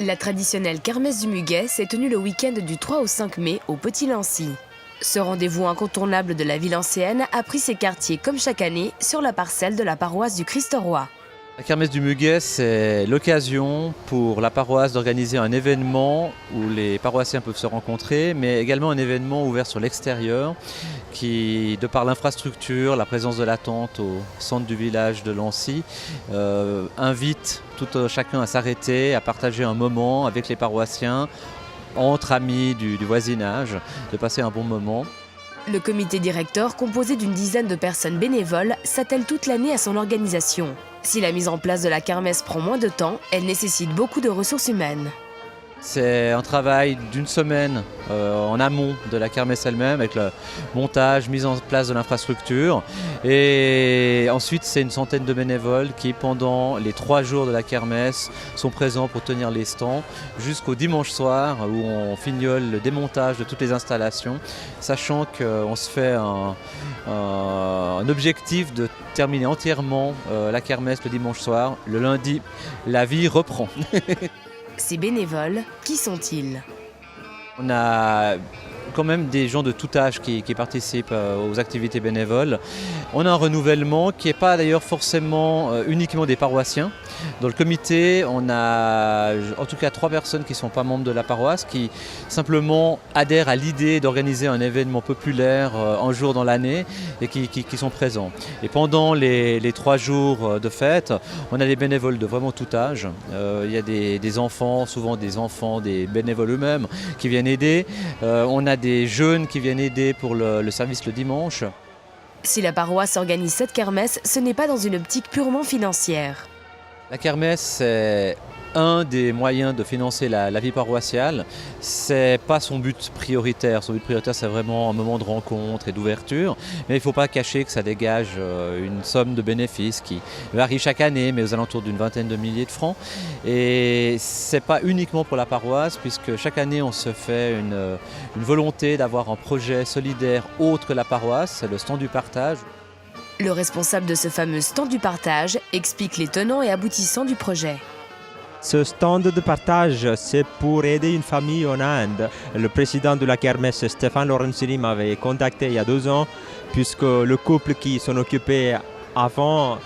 La traditionnelle kermesse du Muguet s'est tenue le week-end du 3 au 5 mai au Petit Lancy. Ce rendez-vous incontournable de la ville ancienne a pris ses quartiers comme chaque année sur la parcelle de la paroisse du Christ-Roi. La kermesse du Muguet, c'est l'occasion pour la paroisse d'organiser un événement où les paroissiens peuvent se rencontrer, mais également un événement ouvert sur l'extérieur qui, de par l'infrastructure, la présence de la tente au centre du village de Lancy, invite chacun à s'arrêter, à partager un moment avec les paroissiens, entre amis du voisinage, de passer un bon moment. Le comité directeur, composé d'une dizaine de personnes bénévoles, s'attelle toute l'année à son organisation. Si la mise en place de la kermesse prend moins de temps, elle nécessite beaucoup de ressources humaines. C'est un travail d'une semaine en amont de la kermesse elle-même, avec le montage, mise en place de l'infrastructure. Et ensuite, c'est une centaine de bénévoles qui, pendant les 3 jours de la kermesse, sont présents pour tenir les stands jusqu'au dimanche soir où on fignole le démontage de toutes les installations, sachant qu'on se fait un objectif de terminer entièrement la kermesse le dimanche soir. Le lundi, la vie reprend. Ces bénévoles, qui sont-ils ? On a quand même des gens de tout âge qui participent aux activités bénévoles. On a un renouvellement qui n'est pas d'ailleurs forcément uniquement des paroissiens. Dans le comité, on a en tout cas 3 personnes qui ne sont pas membres de la paroisse, qui simplement adhèrent à l'idée d'organiser un événement populaire un jour dans l'année et qui sont présents. Et pendant les 3 jours de fête, on a des bénévoles de vraiment tout âge. Il y a des enfants, souvent des bénévoles eux-mêmes qui viennent aider. On a des jeunes qui viennent aider pour le service le dimanche. Si la paroisse organise cette kermesse, ce n'est pas dans une optique purement financière. La kermesse, c'est un des moyens de financer la vie paroissiale. C'est pas son but prioritaire. Son but prioritaire, c'est vraiment un moment de rencontre et d'ouverture. Mais il ne faut pas cacher que ça dégage une somme de bénéfices qui varie chaque année, mais aux alentours d'une vingtaine de milliers de francs. Et c'est pas uniquement pour la paroisse, puisque chaque année, on se fait une volonté d'avoir un projet solidaire autre que la paroisse. C'est le stand du partage. Le responsable de ce fameux stand du partage explique les tenants et aboutissants du projet. Ce stand de partage, c'est pour aider une famille en Inde. Le président de la kermesse, Stéphane Lorenzini, m'avait contacté il y a 2 ans, puisque le couple qui s'en occupait avant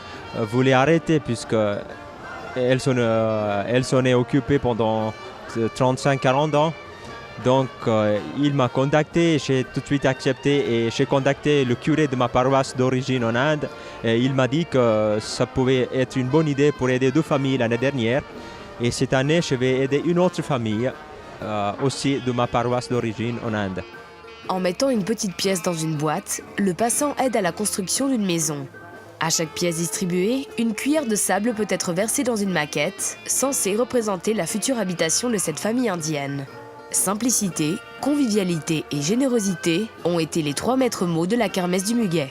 voulait arrêter, puisqu'elle s'en est occupée pendant 35-40 ans. Donc il m'a contacté, j'ai tout de suite accepté et j'ai contacté le curé de ma paroisse d'origine en Inde. Et il m'a dit que ça pouvait être une bonne idée pour aider 2 familles l'année dernière. Et cette année, je vais aider une autre famille, aussi de ma paroisse d'origine en Inde. En mettant une petite pièce dans une boîte, le passant aide à la construction d'une maison. À chaque pièce distribuée, une cuillère de sable peut être versée dans une maquette, censée représenter la future habitation de cette famille indienne. Simplicité, convivialité et générosité ont été les 3 maîtres mots de la kermesse du Muguet.